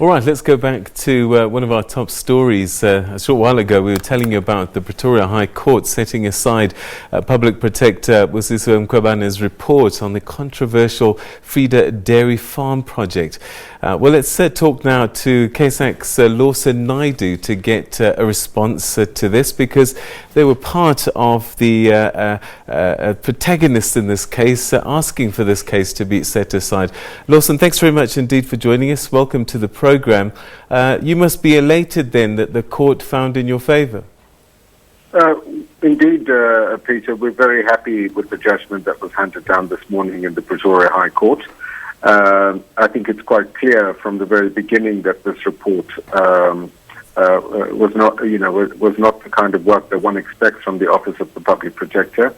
All right, let's go back to one of our top stories. A short while ago, we were telling you about the Pretoria High Court setting aside Public Protector Busisiwe Mkhwebane's report on the controversial Vrede Dairy farm project. Well, let's talk now to KSAC's Lawson Naidoo to get a response to this, because they were part of the protagonists in this case, asking for this case to be set aside. Lawson, thanks very much indeed for joining us. Welcome to the program. You must be elated then that the court found in your favour. Indeed, Peter, we're very happy with the judgment that was handed down this morning in the Pretoria High Court. I think it's quite clear from the very beginning that this report was not the kind of work that one expects from the Office of the Public Protector.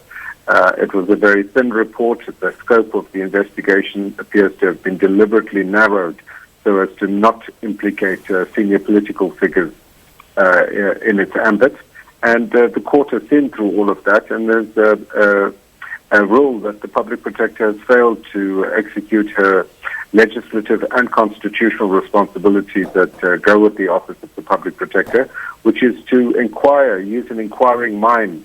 It was a very thin report. The scope of the investigation appears to have been deliberately narrowed so as to not implicate senior political figures in its ambit. And the court has seen through all of that, and there's a rule that the Public Protector has failed to execute her legislative and constitutional responsibilities that go with the Office of the Public Protector, which is to inquire, use an inquiring mind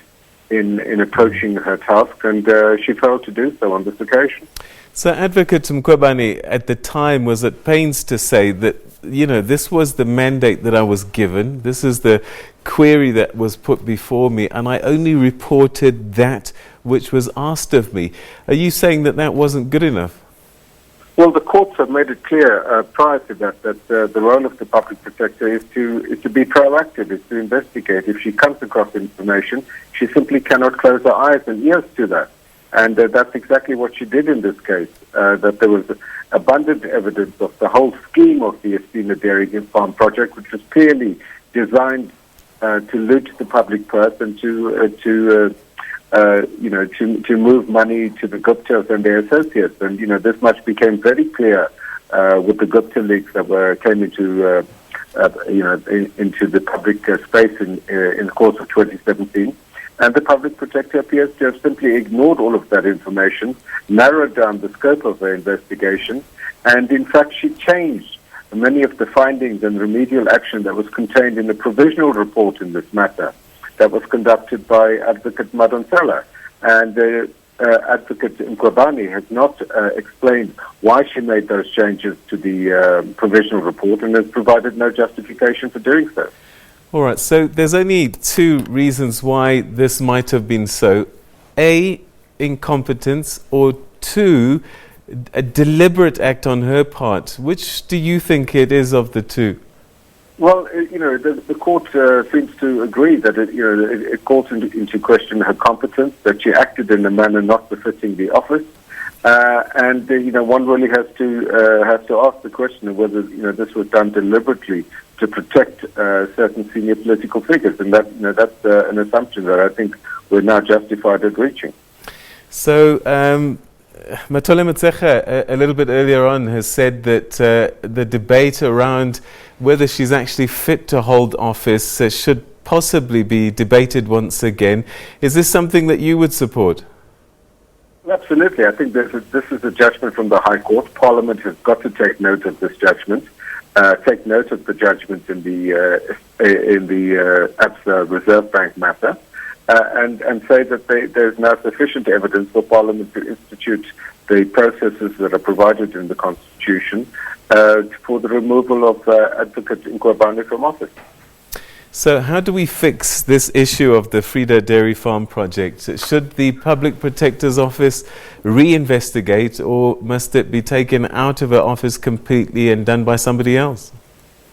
in approaching her task, and she failed to do so on this occasion. So Advocate Mkhwebane at the time was at pains to say that, this was the mandate that I was given, this is the query that was put before me, and I only reported that which was asked of me. Are you saying that that wasn't good enough? Well, the courts have made it clear prior to that the role of the Public Protector is to be proactive, is to investigate. If she comes across information, she simply cannot close her eyes and ears to that. And that's exactly what she did in this case, that there was abundant evidence of the whole scheme of the Estina Dairy farm project, which was clearly designed to loot the public purse and to move money to the Guptas and their associates. And, this much became very clear with the Gupta leaks that came into the public space in the course of 2017. And the Public Protector appears to have simply ignored all of that information, narrowed down the scope of her investigation, and in fact she changed many of the findings and remedial action that was contained in the provisional report in this matter that was conducted by Advocate Madonsela. And Advocate Mkhwebane has not explained why she made those changes to the provisional report, and has provided no justification for doing so. All right, so there's only two reasons why this might have been so. A, incompetence, or two, a deliberate act on her part. Which do you think it is of the two? Well, the court seems to agree that it calls into question her competence, that she acted in a manner not befitting the office, and one really has to ask the question of whether this was done deliberately to protect certain senior political figures, and that's an assumption that I think we're now justified at reaching. So, Matole a little bit earlier on has said that the debate around whether she's actually fit to hold office should possibly be debated once again. Is this something that you would support? Absolutely. I think this is a judgment from the High Court. Parliament has got to take note of this judgment, take note of the judgment in the ABSA Reserve Bank matter, and say that there's now sufficient evidence for Parliament to institute the processes that are provided in the Constitution for the removal of Advocate Mkhwebane from office. So how do we fix this issue of the Vrede Dairy farm project? Should the Public Protector's Office reinvestigate, or must it be taken out of her office completely and done by somebody else?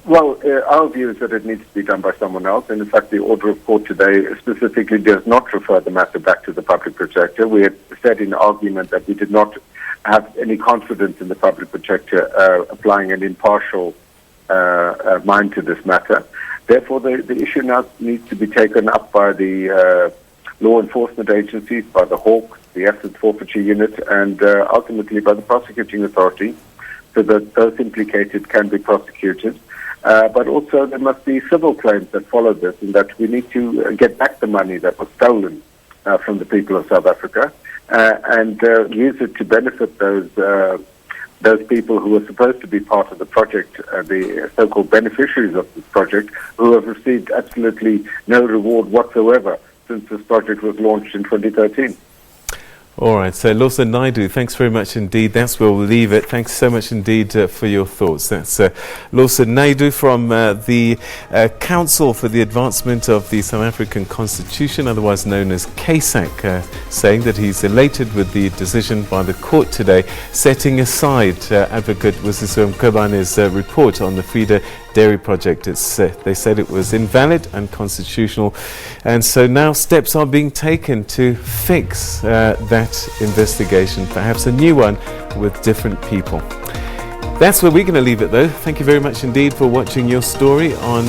Well, our view is that it needs to be done by someone else. And in fact, the order of court today specifically does not refer the matter back to the Public Protector. We had said in argument that we did not have any confidence in the Public Protector applying an impartial mind to this matter. Therefore, the issue now needs to be taken up by the law enforcement agencies, by the Hawks, the Asset Forfeiture Unit, and ultimately by the prosecuting authority, so that those implicated can be prosecuted. But also there must be civil claims that follow this, and that we need to get back the money that was stolen from the people of South Africa and use it to benefit those those people who were supposed to be part of the project, the so-called beneficiaries of this project, who have received absolutely no reward whatsoever since this project was launched in 2013. All right, so Lawson Naidoo, thanks very much indeed. That's where we'll leave it. Thanks so much indeed for your thoughts. That's Lawson Naidoo from the Council for the Advancement of the South African Constitution, otherwise known as CASAC, saying that he's elated with the decision by the court today, setting aside Advocate Busisiwe Mkhwebane's report on the Vrede Dairy project. They said it was invalid and unconstitutional, and so now steps are being taken to fix that investigation, perhaps a new one with different people. That's where we're going to leave it though. Thank you very much indeed for watching your story on